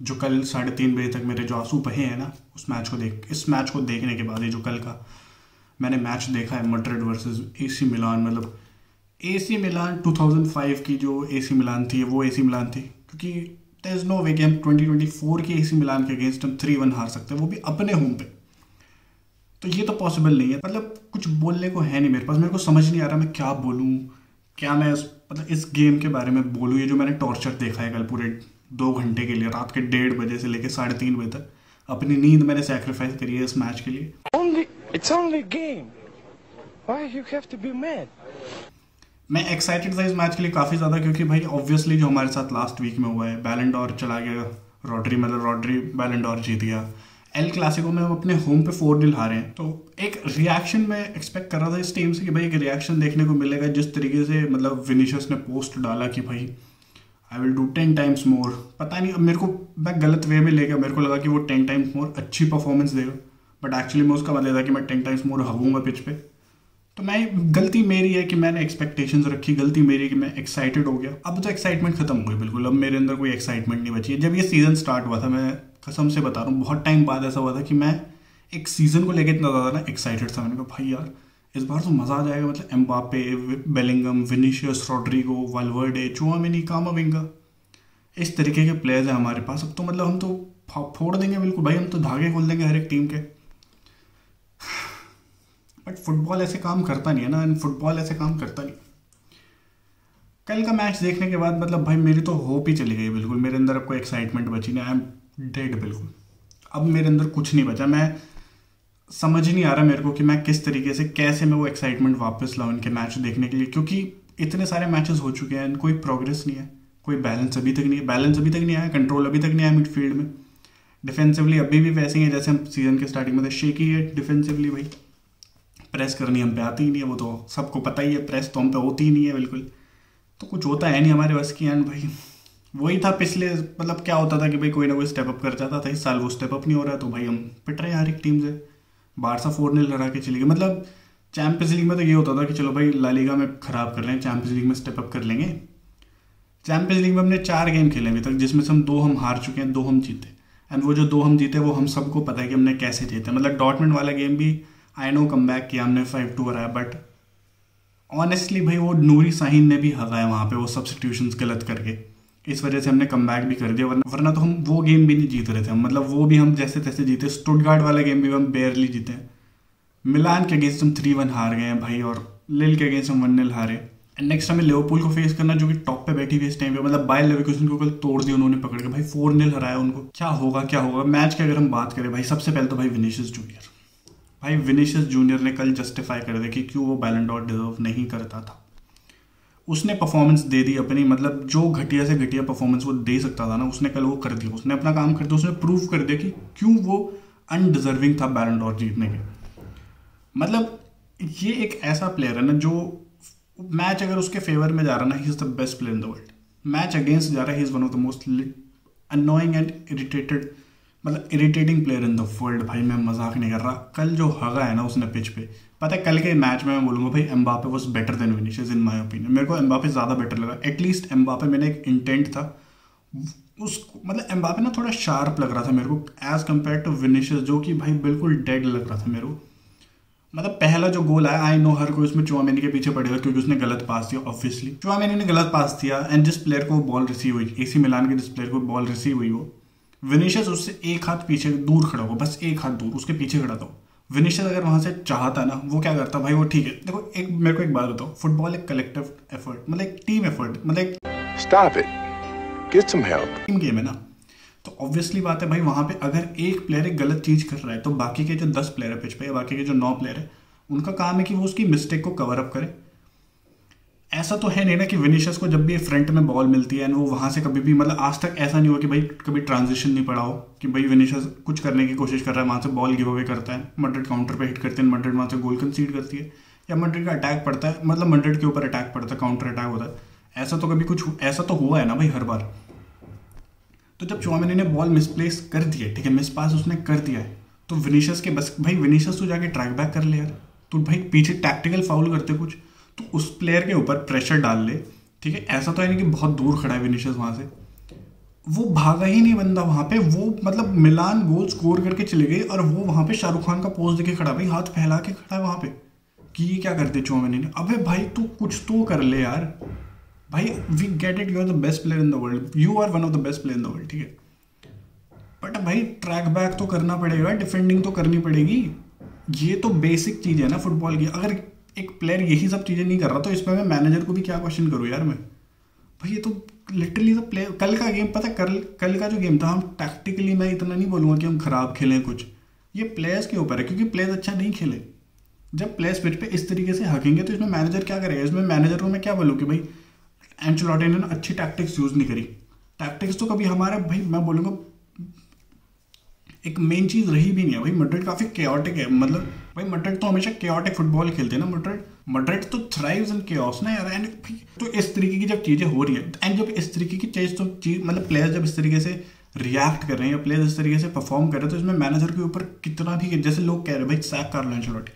जो कल 3:30 बजे तक मेरे जो आंसू बहे हैं ना इस मैच को देखने के बाद, ये जो कल का मैंने मैच देखा है मैड्रिड वर्सेस एसी मिलान, मतलब एसी मिलान 2005 की जो एसी मिलान थी वो एसी मिलान थी, क्योंकि देयर इज नो वे कि हम 2024 की एसी मिलान के अगेंस्ट हम 3-1 हार सकते हैं, वो भी अपने होम पे। तो ये तो पॉसिबल नहीं है। मतलब कुछ बोलने को है नहीं मेरे पास, मेरे को समझ नहीं आ रहा मैं क्या बोलूँ, क्या मैं मतलब इस गेम के बारे में बोलूँ। ये जो मैंने टॉर्चर देखा है कल पूरे 2 घंटे के लिए, रात के 1:30 बजे से लेकर 3:30 बजे तक, अपनी नींद मैंने सेक्रीफाइस करी है इस मैच के लिए। It's only a game. Why you have to be mad? मैं एक्साइटेड था इस मैच के लिए काफ़ी ज़्यादा, क्योंकि भाई ऑब्वियसली जो हमारे साथ लास्ट वीक में हुआ है, बैलन डोर चला गया रॉड्री बैलन डोर जीत गया। एल क्लासिको में हम अपने होम पे 4-0 हारे हैं, तो एक रिएक्शन मैं एक्सपेक्ट कर रहा था इस टीम से कि भाई एक रिएक्शन देखने को मिलेगा। जिस तरीके से मतलब विनीशियस ने पोस्ट डाला कि भाई I will do 10 times more, पता नहीं अब मेरे को, मैं गलत वे में ले गया, मेरे को लगा कि वो 10 टाइम्स मोर अच्छी परफॉर्मेंस देगा, बट एक्चुअली मैं उसका मतलब था कि मैं 10 टाइम्स मोर हगूंगा पिच पे। तो मैं गलती मेरी है कि मैंने एक्सपेक्टेशंस रखी, गलती मेरी है कि मैं एक्साइटेड हो गया। अब तो एक्साइटमेंट खत्म हो गई बिल्कुल, अब मेरे अंदर कोई एक्साइटमेंट नहीं बची है। जब ये सीज़न स्टार्ट हुआ था, मैं कसम से बता रहा हूँ बहुत टाइम बाद ऐसा हुआ था कि मैं एक सीज़न को लेकर इतना ज़्यादा ना एक्साइटेड था। मैंने कहा भाई यार इस बार तो मज़ा आ जाएगा, मतलब Mbappe, Bellingham, Vinicius, Rodrygo, Valverde, Tchouameni, Camavinga, इस तरीके के प्लेयर्स हैं हमारे पास। अब तो मतलब हम तो फोड़ देंगे बिल्कुल भाई, हम तो धागे खोल देंगे हर एक टीम के। बट फुटबॉल ऐसे काम करता नहीं है ना, फुटबॉल ऐसे काम करता नहीं। कल का मैच देखने के बाद मतलब भाई मेरी तो होप ही चली गई बिल्कुल, मेरे अंदर अब कोई एक्साइटमेंट बची नहीं, आई एम डेड बिल्कुल। अब मेरे अंदर कुछ नहीं बचा, मैं समझ ही नहीं आ रहा मेरे को कि मैं किस तरीके से, कैसे मैं वो एक्साइटमेंट वापस लाऊं इनके मैच देखने के लिए, क्योंकि इतने सारे मैचेस हो चुके हैं, कोई प्रोग्रेस नहीं है, कोई बैलेंस अभी तक नहीं आया, कंट्रोल अभी तक नहीं आया मिडफील्ड में। डिफेंसिवली अभी भी वैसे ही है जैसे हम सीजन के स्टार्टिंग में थे, शेकी है डिफेंसिवली भाई, प्रेस करनी हम पे आती ही नहीं है, वो तो सबको पता ही है, प्रेस तो हम पे होती ही नहीं है बिल्कुल। तो कुछ होता है नहीं हमारे बस की। एंड भाई वही था पिछले, मतलब क्या होता था कि भाई कोई ना कोई स्टेप अप कर जाता था, इस साल वो स्टेप अप नहीं हो रहा है, तो भाई हम पिट रहे हैं हर एक टीम से। बारसा 4-0 लड़ा के चली गई। मतलब चैंपियंस लीग में तो ये होता था कि चलो भाई ला लीगा में खराब कर रहे हैं, चैंपियंस लीग में स्टेप अप कर लेंगे। चैंपियंस लीग में हमने 4 गेम खेले अभी तक, जिसमें से हम 2 हम हार चुके हैं, 2 हम जीते। एंड वो जो 2 हम जीते वो हम सबको पता है कि हमने कैसे जीते। मतलब डॉर्टमुंड वाला गेम भी आई नो कम बैक किया हमने, 5-2 हराया, बट ऑनेस्टली भाई वो नूरी साहिन ने भी हराया वहाँ पे वो सब्सटीट्यूशंस गलत करके, इस वजह से हमने कम बैक भी कर दिया, वरना तो हम वो गेम भी नहीं जीत रहे थे हम, मतलब वो भी हम जैसे तैसे जीते। स्टुटगार्ट वाला गेम भी हम बेयरली जीते हैं। मिलान के अगेंस्ट हम 3-1 हार गए हैं भाई, और लिल के अगेंस्ट हम 1-0 हारे। एंड नेक्स्ट हमें लिवरपूल को फेस करना, जो कि टॉप पे बैठी हुई इस टाइम पे, मतलब बायर लेवरकुसेन को कल तोड़ दिया उन्होंने पकड़ के भाई, 4-0 हराया उनको। क्या होगा मैच की अगर हम बात करें भाई, सबसे पहले तो भाई विनीशियस जूनियर ने कल जस्टिफाई कर दिया कि क्यों वो बैलन डॉर डिजर्व नहीं करता था। उसने परफॉर्मेंस दे दी अपनी, मतलब जो घटिया से घटिया परफॉर्मेंस वो दे सकता था ना, उसने कल वो कर दिया, उसने अपना काम कर दिया, उसने प्रूव कर दिया कि क्यों वो अनडिजर्विंग था बैलन डॉर जीतने के। मतलब ये एक ऐसा प्लेयर है ना, जो मैच अगर उसके फेवर में जा रहा ना, he is the best player in the world. Match against जा रहा है, he is one of the most annoying and irritating player in the world. भाई मैं मजाक नहीं कर रहा, कल जो हगा है ना उसने पिच पे, पता है कल के मैच में मैं बोलूँगा भाई Mbappe was better than Vinicius in my opinion. मेरे को एम्बापे ज़्यादा बेटर लगा, एटलीस्ट एम्बापे मैंने एक इंटेंट था उसको, मतलब एम्बापे ना थोड़ा शार्प लग रहा था मेरे को एज कम्पेयर टू विनीशियस, जो कि भाई बिल्कुल डेड लग रहा था मेरे को। मतलब पहला जो गोल आया, आई नो हर कोई उसमें चुआमेनी के पीछे पड़ेगा क्योंकि उसने गलत पास दिया, ऑब्वियसली चुआमेनी ने गलत पास दिया। एंड जिस प्लेयर को बॉल रिसीव हुई, एसी मिलान के जिस प्लेयर को बॉल रिसीव हुई, वो विनीशियस उससे एक हाथ पीछे दूर खड़ा हो, बस एक हाथ दूर उसके पीछे खड़ा था। विनीशियस अगर वहां से चाहता ना, वो क्या करता भाई, वो ठीक है। देखो मेरे को एक बात बताओ, फुटबॉल एक कलेक्टिव एफर्ट, मतलब एक टीम एफर्ट, मतलब एक Stop it. Get some help. Team game है ना। तो ऑब्वियसली बात है भाई, वहां पे अगर एक प्लेयर एक गलत चीज कर रहा है, तो बाकी के जो 10 प्लेयर है पिच पे, या बाकी के जो 9 प्लेयर है, उनका काम है कि वो उसकी मिस्टेक को कवर अप करे। ऐसा तो है नहीं ना कि विनीशियस को जब भी फ्रंट में बॉल मिलती है वो वहां से कभी भी, मतलब आज तक ऐसा नहीं हुआ कि भाई कभी ट्रांजिशन नहीं पड़ा हो कि भाई विनीशियस कुछ करने की कोशिश कर रहा है, वहां से बॉल गिव अवे करता है, मैड्रिड काउंटर पे हिट करते हैं, मैड्रिड वहां से गोल कंसीड करती है, या मैड्रिड का अटैक पड़ता है, मतलब मैड्रिड के ऊपर अटैक पड़ता है, काउंटर अटैक होता है। ऐसा तो कभी कुछ ऐसा तो हुआ है ना भाई हर बार। तो जब चुआमेनी ने बॉल मिसप्लेस कर दी है, ठीक है, मिस पास उसने कर दिया है, तो विनीशियस के बस भाई, विनीशियस तो जाके ट्रैक बैक कर ले यार, तो भाई पीछे टैक्टिकल फाउल करते कुछ, तो उस प्लेयर के ऊपर प्रेशर डाल ले, ठीक है। ऐसा तो है नहीं कि बहुत दूर खड़ा है विनीशियस वहां से, वो भागा ही नहीं बंदा वहां पे, वो मतलब मिलान गोल स्कोर करके चले गए और वो वहां पे शाहरुख खान का पोज देके खड़ा, भाई हाथ फैला के खड़ा है वहां पे कि ये क्या करते चौमिन ने। अबे भाई तू कुछ तो कर ले यार भाई, we get it, you are the best player in the world, you are one of the best player in the world, ठीक है, बट भाई ट्रैक बैक तो करना पड़ेगा, डिफेंडिंग तो करनी पड़ेगी, ये तो बेसिक चीज़ है ना फुटबॉल की। अगर एक प्लेयर यही सब चीज़ें नहीं कर रहा तो इसमें मैं मैनेजर को भी क्या क्वेश्चन करूँ यार मैं। भाई ये तो लिटरली तो प्लेयर, कल का गेम पता है, कल का जो गेम था, हम टैक्टिकली मैं इतना नहीं बोलूँगा कि हम खराब खेलें कुछ, ये प्लेयर्स के ऊपर है, क्योंकि प्लेयर्स अच्छा नहीं खेले। जब प्लेयर्स पिच पे इस तरीके से हकेंगे तो इसमें मैनेजर क्या करेगा, इसमें मैनेजर को मैं क्या बोलूँ कि भाई एंचेलोटी ने अच्छी टैक्टिक्स यूज़ नहीं करी। टैक्टिक्स तो कभी हमारा भाई मैं बोलूँगा एक मेन चीज़ रही भी नहीं है भाई। मैड्रिड काफ़ी केओटिक है, मतलब भाई मैड्रिड तो हमेशा केओटिक फुटबॉल खेलते हैं ना, मैड्रिड तो थ्राइव्स इन केओस ना यार। एंड तो इस तरीके की जब चीज़ें हो रही है एंड जब इस तरीके की चीज़ मतलब प्लेयर्स जब इस तरीके से रिएक्ट कर रहे हैं या प्लेयर्स इस तरीके से परफॉर्म कर रहे हैं तो इसमें मैनेजर के ऊपर कितना भी, जैसे लोग कह रहे हैं भाई सैक कार्लो एंचेलोटी,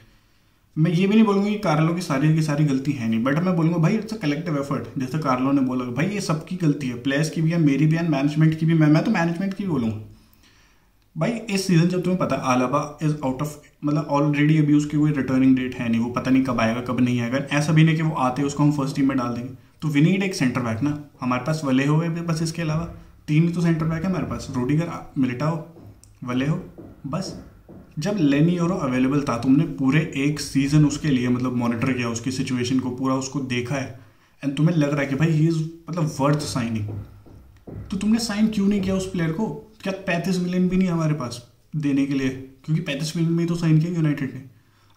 मैं ये भी नहीं बोलूँगा कि कार्लो की सारी गलती है नहीं, बट मैं बोलूँगा भाई इट्स अ कलेक्टिव एफर्ट। जैसे कार्लो ने बोला भाई ये सबकी गलती है, प्लेयर्स की भी है, मेरी भी है, मैनेजमेंट की भी। मैं तो मैनेजमेंट की भी बोलूँगा भाई। इस सीजन जब तुम्हें पता आलाबा इज आउट ऑफ, मतलब ऑलरेडी अभी उसकी कोई रिटर्निंग डेट है नहीं, वो पता नहीं कब आएगा कब नहीं आएगा। ऐसा भी नहीं कि वो आते उसको हम फर्स्ट टीम में डाल देंगे। तो वी नीड एक सेंटर बैक ना, हमारे पास वलेहो है बस, इसके अलावा 3 ही तो सेंटर बैक है हमारे पास, रूडिगर, मिलिटाओ, वलेहो, बस। जब लेनी ओरो अवेलेबल था तुमने पूरे एक सीजन उसके लिए मतलब मॉनिटर किया, उसकी सिचुएशन को पूरा उसको देखा है एंड तुम्हें लग रहा है कि भाई ही इज मतलब वर्थ साइनिंग, तो तुमने साइन क्यों नहीं किया उस प्लेयर को? क्या 35 मिलियन भी नहीं हमारे पास देने के लिए? क्योंकि 35 मिलियन में ही तो साइन किया यूनाइटेड ने।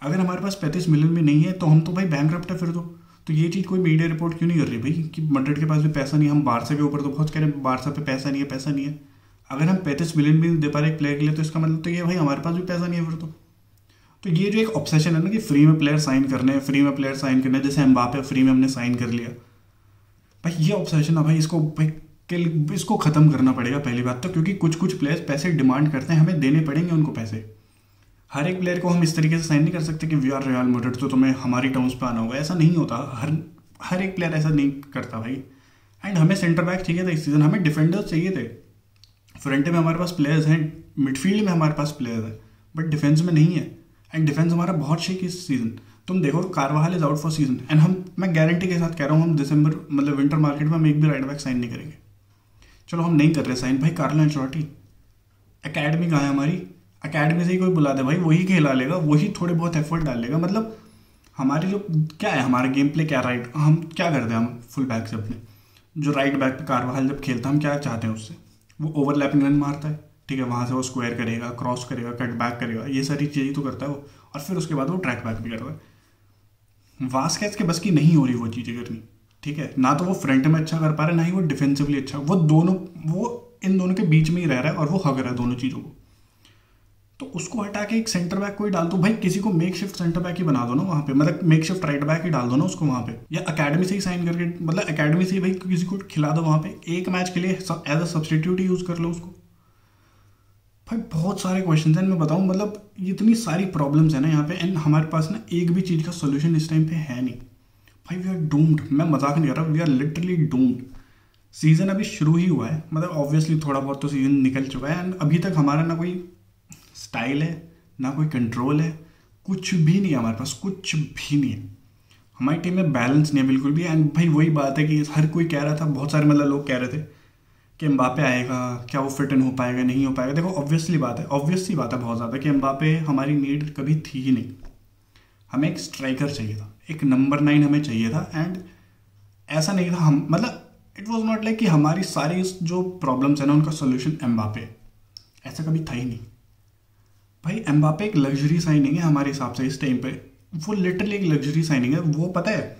अगर हमारे पास 35 मिलियन में नहीं है तो हम तो भाई बैंकरप्ट है फिर तो ये चीज़ कोई मीडिया रिपोर्ट क्यों नहीं कर रही भाई कि मैड्रिड के पास भी पैसा नहीं है? हम बारसा के ऊपर तो बहुत कह रहे हैं बारसा पे पैसा नहीं है, पैसा नहीं है। अगर हम 35 मिलियन भी दे पा रहे एक प्लेयर के लिए तो इसका मतलब तो ये भाई हमारे पास भी पैसा नहीं है फिर तो ये जो एक ऑब्सेशन है ना कि फ्री में प्लेयर साइन करने हैं, फ्री में प्लेयर साइन करने हैं, जैसे एम्बापे फ्री में हमने साइन कर लिया भाई, ये ऑब्सेशन है भाई, इसको खत्म करना पड़ेगा पहली बात तो। क्योंकि कुछ प्लेयर्स पैसे डिमांड करते हैं, हमें देने पड़ेंगे उनको पैसे। हर एक प्लेयर को हम इस तरीके से साइन नहीं कर सकते कि वी आर रियल मैड्रिड तो तुम्हें हमारी टर्म्स पे आना होगा, ऐसा नहीं होता। हर एक प्लेयर ऐसा नहीं करता भाई। एंड हमें सेंटर बैक चाहिए था इस सीजन, हमें डिफेंडर्स चाहिए थे। फ्रंट में हमारे पास प्लेयर्स हैं, मिडफील्ड में हमारे पास प्लेयर्स हैं, बट डिफेंस में नहीं है। एंड डिफेंस हमारा बहुत शेक इस सीजन। तुम देखो कारवाहल is out for season and मैं गारंटी के साथ कह रहा हूँ हम दिसंबर मतलब विंटर मार्केट में हम एक भी राइट बैक साइन नहीं करेंगे। चलो हम नहीं कर रहे साइन, भाई कार्लो एंचेलोटी एकेडमी कहाँ है हमारी? एकेडमी से ही कोई बुला दे भाई, वही खेला लेगा, वही थोड़े बहुत एफर्ट डाल लेगा। मतलब हमारी जो क्या है, हमारा गेम प्ले क्या, राइट हम क्या करते हैं, हम फुल बैक से अपने जो राइट बैक पे कारवाहल जब खेलता है हम क्या चाहते हैं उससे? वो ओवरलैपिंग रन मारता है, ठीक है, वहाँ से वो स्क्वायर करेगा, क्रॉस करेगा, कट बैक करेगा, ये सारी चीज़ें तो करता है वो, और फिर उसके बाद वो ट्रैक बैक भी करता है। वास्केज के बस की नहीं हो रही वो चीज़ें करनी, ठीक है, ना तो वो फ्रंट में अच्छा कर पा रहा है ना ही वो डिफेंसिवली अच्छा। वो इन दोनों के बीच में ही रह रहा है और वो हग रहा है दोनों चीज़ों को। तो उसको हटा के एक सेंटर बैक कोई डाल दो भाई, किसी को मेक शिफ्ट सेंटर बैक ही बना दो ना वहाँ पे, मतलब मेक शिफ्ट राइट बैक ही डाल दो ना उसको वहाँ पे, या अकेडमी से ही साइन करके मतलब अकेडमी से ही भाई किसी को खिला दो वहाँ पे, एक मैच के लिए एज अ सब्सटीट्यूट ही यूज़ कर लो उसको। भाई बहुत सारे क्वेश्चन हैं, मैं बताऊँ मतलब इतनी सारी प्रॉब्लम्स है ना यहाँ पे एंड हमारे पास ना एक भी चीज़ का सोल्यूशन इस टाइम पे है नहीं भाई। वी आर डूम्ड, मैं मजाक नहीं कर रहा, we are literally doomed. Season अभी शुरू ही हुआ है, मतलब ऑब्वियसली थोड़ा बहुत तो सीज़न निकल चुका है एंड अभी तक हमारा ना कोई स्टाइल है ना कोई कंट्रोल है, कुछ भी नहीं है हमारे पास, कुछ भी नहीं है। हमारी टीम में बैलेंस नहीं है बिल्कुल भी। एंड भाई वही बात है कि हर कोई कह रहा था, बहुत सारे मतलब लोग कह रहे थे कि एम्बापे आएगा, क्या वो फिट इन हो पाएगा नहीं हो पाएगा। देखो ऑब्वियस सी बात है बहुत ज़्यादा कि एम्बापे हमारी नीड कभी थी ही नहीं। हमें एक स्ट्राइकर चाहिए था, एक नंबर 9 हमें चाहिए था। एंड ऐसा नहीं था हम मतलब इट वॉज नॉट लाइक कि हमारी सारी जो प्रॉब्लम्स है ना उनका सोल्यूशन एम्बापे, ऐसा कभी था ही नहीं भाई। एम्बापे एक लग्जरी साइनिंग है हमारे हिसाब से इस टाइम पे, वो लिटरली एक लग्जरी साइनिंग है। वो पता है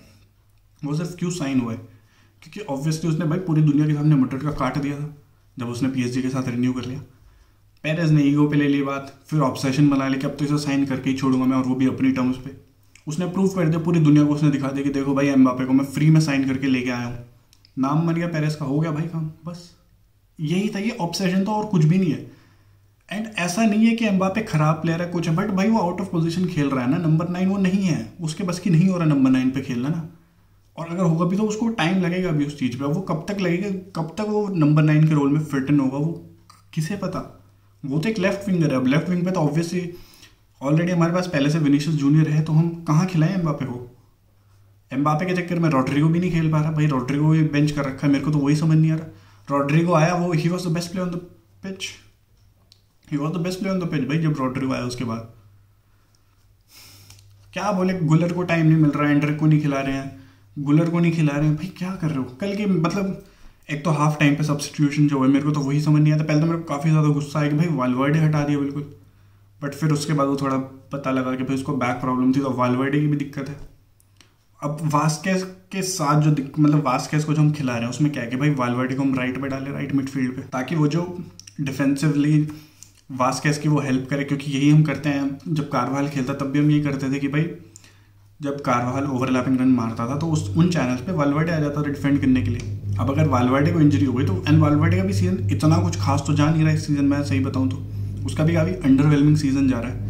वो सिर्फ क्यों साइन हुआ है? क्योंकि ऑब्वियसली उसने भाई पूरी दुनिया के सामने मैड्रिड का काट दिया था जब उसने PSG के साथ रिन्यू कर लिया। पेरेज ने ईगो पे ले ली बात, फिर ऑब्सेशन बना लिया कि अब तो इसे साइन करके ही छोड़ूंगा मैं, और वो भी अपनी टर्म्स पे। उसने प्रूव कर दिया पूरी दुनिया को, उसने दिखा दिया कि देखो भाई एम्बापे को मैं फ्री में साइन करके लेके आया हूँ। नाम बन गया पेरेज का, हो गया भाई काम, बस यही था, ये ऑब्सेशन था और कुछ भी नहीं है। एंड ऐसा नहीं है कि एम्बापे खराब प्लेयर है कुछ है, बट भाई वो आउट ऑफ पोजीशन खेल रहा है ना, नंबर 9 वो नहीं है, उसके बस की नहीं हो रहा नंबर 9 पे खेलना ना। और अगर होगा भी तो उसको टाइम लगेगा अभी उस चीज़ पे। वो कब तक लगेगा, कब तक वो नंबर 9 के रोल में फिट इन होगा, वो किसे पता। वो तो एक लेफ्ट विंगर है। अब लेफ्ट विंग पे तो ऑब्वियसली ऑलरेडी हमारे पास पहले से विनीशियस जूनियर है, तो हम कहाँ खिलाएं एम्बापे को। एम्बापे के चक्कर में रॉड्रिगो भी नहीं खेल पा रहा भाई, रॉड्रिगो भी बेंच कर रखा है। मेरे को तो वही समझ नहीं आ रहा। रॉड्रिगो आया, वो he was the best player on the pitch, he was the best player on the pitch भाई जब रॉड्रिगो आया उसके बाद। क्या बोले, गुलर को टाइम नहीं मिल रहा है, एंड्रिक को नहीं खिला रहे हैं, गुलर को नहीं खिला रहे हैं भाई, क्या कर रहे हो। कल के मतलब एक तो हाफ टाइम पे सब्स्टिट्यूशन जो है मेरे को तो वही समझ नहीं आता। पहले तो मेरे को काफ़ी ज़्यादा गुस्सा आया कि भाई वालवर्डे हटा दिया बिल्कुल, बट फिर उसके बाद वो थोड़ा पता लगा कि भाई उसको बैक प्रॉब्लम थी, तो वालवर्डे की भी दिक्कत है। अब वास्केस के साथ जो मतलब वास्केस को जो हम खिला रहे हैं उसमें क्या है कि भाई वालवर्डे को हम राइट पे डालें, राइट मिडफील्ड पे, ताकि वो जो डिफेंसिवली वास्केस की वो हेल्प करे। क्योंकि यही हम करते हैं, जब कारवाल खेलता तब भी हम ये करते थे कि भाई जब कारवाल ओवरलैपिंग रन मारता था तो उन चैनल्स पे वालवर्डे आ जाता था डिफेंड करने के लिए। अब अगर वालवर्डे को इंजरी हो गई तो, एंड वालवर्डे का भी सीजन इतना कुछ खास तो जा नहीं रहा इस सीजन, मैं सही बताऊं तो उसका भी काफ़ी अंडरवेलमिंग सीजन जा रहा है।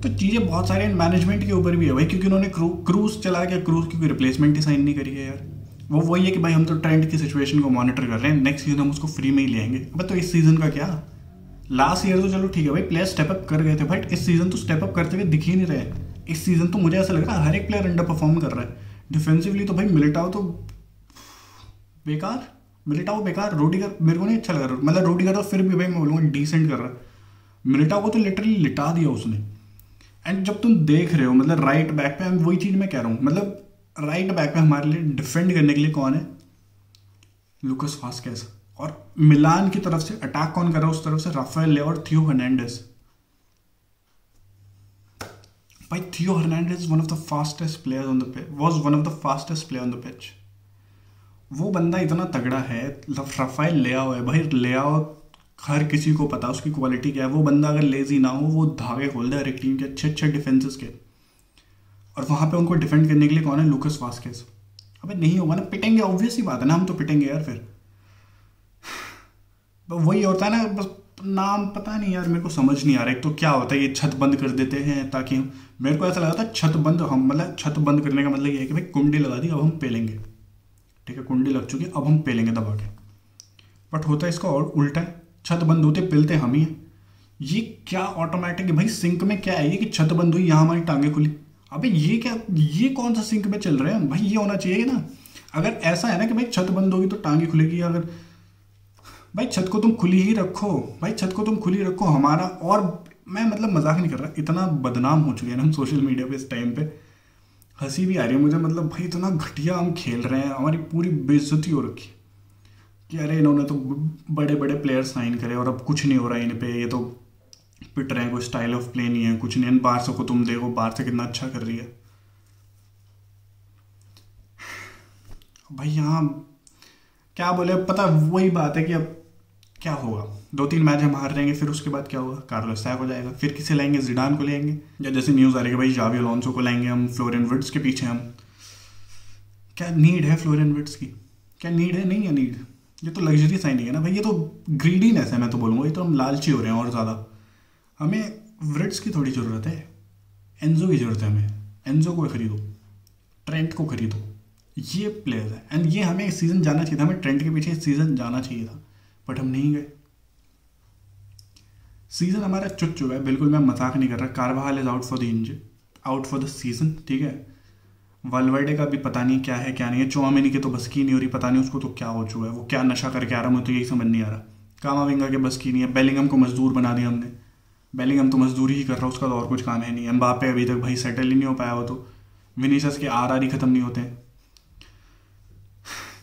तो चीज़ें बहुत सारे मैनेजमेंट के ऊपर भी है भाई, क्योंकि उन्होंने क्रूज चला गया, क्रूज की कोई रिप्लेसमेंट ही साइन नहीं करी है यार। वो वही है कि भाई हम तो ट्रेंड की सिचुएशन को मॉनिटर कर रहे हैं, नेक्स्ट सीजन हम उसको फ्री में ही लेंगे। अब तो इस सीजन का क्या, लास्ट ईयर तो चलो ठीक है भाई, प्लेयर स्टेप अप कर गए थे, बट इस सीजन तो स्टेप अप करते हुए दिख ही नहीं रहे। इस सीजन तो मुझे ऐसा लग रहा है हर एक प्लेयर अंडर परफॉर्म कर रहा है। डिफेंसिवली तो भाई मिलिटाओ तो बेकार, मिलिटाओ बेकार, रोडिगर मेरे को नहीं अच्छा लग रहा। मतलब रोडिगर तो फिर भी भाई मैं बोलूँगा डिसेंट कर रहा है, मिलिटाओ को तो लिटरली लिटा दिया उसने। एंड जब तुम देख रहे हो मतलब राइट बैक पे, वही चीज़ मैं कह रहा हूँ, मतलब राइट बैक पे हमारे लिए डिफेंड करने के लिए कौन है, लुकास वास्केस। और मिलान की तरफ से अटैक कौन कर रहा है उस तरफ से, राफेल लेओ और थियो हर्नांडेज। भाई थियो Hernandez one of the fastest players on the pitch, was one of the fastest player on the pitch. वो बंदा इतना तगड़ा है। राफेल लेओ है भाई, लेओ हर किसी को पता उसकी क्वालिटी क्या है। वो बंदा अगर लेजी ना हो, वो धागे खोल दे हर एक टीम के अच्छे अच्छे डिफेंसेस के। और वहाँ पे उनको डिफेंड करने के लिए कौन है, लुकास वास्केस। अबे नहीं होगा ना, पिटेंगे, ऑब्वियस ही बात है ना, हम तो पिटेंगे यार फिर। वही होता है ना, बस नाम पता नहीं यार, मेरे को समझ नहीं आ रहा। एक तो क्या होता है, ये छत बंद कर देते हैं ताकि हम, मेरे को ऐसा लगा था छत बंद, हम मतलब छत बंद करने का मतलब ये है कि भाई कुंडी लगा दी, अब हम पेलेंगे, ठीक है कुंडी लग चुकी है, अब हम पेलेंगे दबा के। बट होता है इसका और उल्टा है, छत बंद होते पेलते हम ही हैं। ये क्या ऑटोमेटिक है भाई, सिंक में क्या है ये कि छत बंद हुई यहाँ हमारी टांगे खुली। अबे ये क्या, ये कौन सा सिंक में चल रहे हैं भाई, ये होना चाहिए ना। अगर ऐसा है ना कि भाई छत बंद होगी तो टांगे खुलेगी, अगर भाई छत को तुम खुली ही रखो, भाई छत को तुम खुली रखो हमारा। और मैं मतलब मजाक नहीं कर रहा, इतना बदनाम हो चुके हैं हम सोशल मीडिया पे इस टाइम पे, हंसी भी आ रही है मुझे। मतलब भाई इतना घटिया हम खेल रहे हैं, हमारी पूरी बेइज्जती हो रखी कि अरे इन्होंने तो बड़े बड़े प्लेयर साइन करे और अब कुछ नहीं हो रहा है इन पे, ये तो पिट रहे हैं, कोई स्टाइल ऑफ प्ले नहीं है, कुछ नहीं। बारसा को तुम देखो, बारसा कितना अच्छा कर रही है भाई। यहाँ क्या बोले, पता वही बात है कि अब क्या होगा, 2-3 मैच हम हार रहेंगे, फिर उसके बाद क्या होगा, कार्लोस सैक हो जाएगा, फिर किसे लाएंगे, जिडान को लेंगे, या जैसे न्यूज़ आ रही है भाई जावी अलोंसो को लाएंगे हम, फ्लोरिन विर्ट्ज के पीछे हम। क्या नीड है फ्लोरिन विर्ट्ज की, क्या नीड है, नहीं है नीड। ये तो लग्जरी साइनिंग है ना भाई, ये तो ग्रीडीनेस है, मैं तो बोलूँगा ये तो हम लालची हो रहे हैं और ज़्यादा। हमें विर्ट्ज की थोड़ी ज़रूरत है, एंजो की ज़रूरत है हमें। एंजो को खरीदो, ट्रेंट को खरीदो, ये प्लेयर्स है। एंड ये हमें इस सीज़न जाना चाहिए था, हमें ट्रेंट के पीछे इस सीज़न जाना चाहिए था, बट हम नहीं गए। सीज़न हमारा चुट चुका है, बिल्कुल मैं मजाक नहीं कर रहा। कारवाहाल is out for the injury, out for the season, ठीक है। वालवर्डे का भी पता नहीं क्या है क्या नहीं है, चौमिनी की तो बस की नहीं हो रही, पता नहीं उसको तो क्या हो चुका है, वो क्या नशा करके आ रहा है, मुझे तो यही समझ नहीं आ रहा। कामाविंगा के बस की नहीं है, बेलिंगम को मजदूर बना दिया हमने, बेलिंगम तो मजदूरी ही कर रहा है, उसका तो और कुछ काम है नहीं। एम्बापे अभी तक भाई सेटल ही नहीं हो पाया, वो तो विनीसियस के आर ही खत्म नहीं होते।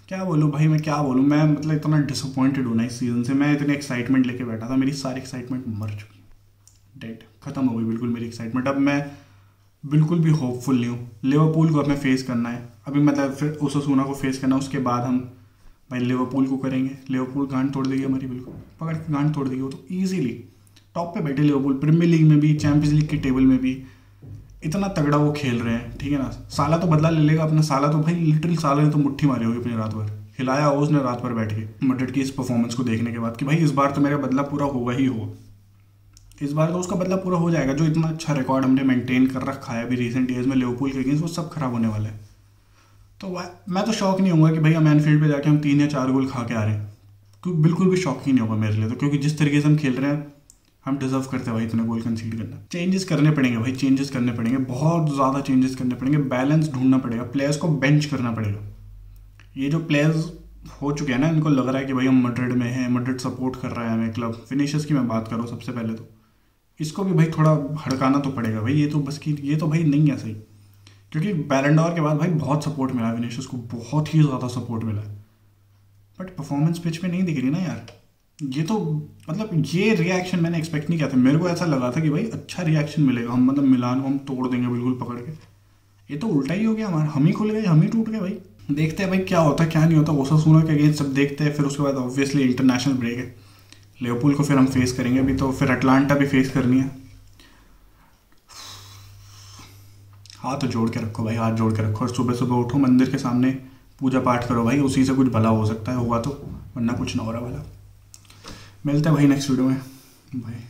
क्या बोलूँ भाई, मैं क्या बोलूँ, मैं मतलब इतना डिसअपॉइंटेड हूँ ना इस सीज़न से। मैं इतनी एक्साइटमेंट लेके बैठा था, मेरी सारी एक्साइटमेंट मर चुकी, डेड, खत्म हो गई बिल्कुल मेरी एक्साइटमेंट। अब मैं बिल्कुल भी होपफुल नहीं हूँ। लिवरपूल को हमें फेस करना है अभी, मतलब फिर ओसासुना को फेस करना है, उसके बाद हम भाई लिवरपूल को करेंगे। लिवरपूल गांड तोड़ देगी हमारी, बिल्कुल पकड़ के गांड तोड़ देगी वो तो ईजिली। टॉप पे बैठे लिवरपूल, प्रीमियर लीग में भी, चैंपियंस लीग की टेबल में भी इतना तगड़ा वो खेल रहे हैं, ठीक है ना। साला तो बदला ले लेगा अपना, साला तो भाई लिटरली साला ने तो मुट्ठी मारी होगी अपनी रात भर, हिलाया हो उसने रात भर बैठ के मैड्रिड की इस परफॉर्मेंस को देखने के बाद कि भाई इस बार तो मेरा बदला पूरा होगा ही होगा, इस बार तो उसका बदला पूरा हो जाएगा। जो इतना अच्छा रिकॉर्ड हमने मेंटेन कर रखा है अभी रिसेंट ईयर्स में लिवरपूल के अगेंस्ट, वो सब खराब होने वाला है। तो मैं तो शौक नहीं होऊंगा कि भाई हम एनफील्ड पे जाके हम 3 या 4 गोल खा के आ रहे हैं, क्योंकि बिल्कुल भी शौक ही नहीं होगा मेरे लिए तो, क्योंकि जिस तरीके से हम खेल रहे हैं हम डिजर्व करते हैं भाई इतने गोल कंसीड करना। चेंजेस करने पड़ेंगे भाई, चेंजेस करने पड़ेंगे, बहुत ज़्यादा चेंजेस करने पड़ेंगे, बैलेंस ढूंढना पड़ेगा, प्लेयर्स को बेंच करना पड़ेगा। ये जो प्लेयर्स हो चुके हैं ना, इनको लग रहा है कि भाई हम मैड्रिड में हैं, मैड्रिड सपोर्ट कर रहा है हमें क्लब, विनीशियस की मैं बात करूँ सबसे पहले तो इसको भी भाई थोड़ा हड़काना तो पड़ेगा भाई। ये तो भाई नहीं है सही, क्योंकि बैलन डोर के बाद भाई बहुत सपोर्ट मिला विनीशियस को, बहुत ही ज़्यादा सपोर्ट मिला, बट परफॉर्मेंस पिच पे नहीं दिख रही ना यार। ये तो मतलब ये रिएक्शन मैंने एक्सपेक्ट नहीं किया था। मेरे को ऐसा लगा था कि भाई अच्छा रिएक्शन मिलेगा, हम मतलब मिलान को हम तोड़ देंगे बिल्कुल पकड़ के। ये तो उल्टा ही हो गया हमारा, हम ही खुल गए, हम ही टूट गए भाई। देखते हैं भाई क्या होता है क्या नहीं होता। ओसासुना के अगेंस्ट सब देखते हैं, फिर उसके बाद ऑब्वियसली इंटरनेशनल ब्रेक है, लिवरपूल को फिर हम फेस करेंगे अभी तो, फिर अटलांटा भी फेस करनी है। हाथ जोड़ के रखो भाई, हाथ जोड़ के रखो, और सुबह सुबह उठो, मंदिर के सामने पूजा पाठ करो भाई, उसी से कुछ भला हो सकता है, हुआ तो, वरना कुछ ना हो रहा भला। मिलते हैं भाई नेक्स्ट वीडियो में, बाय।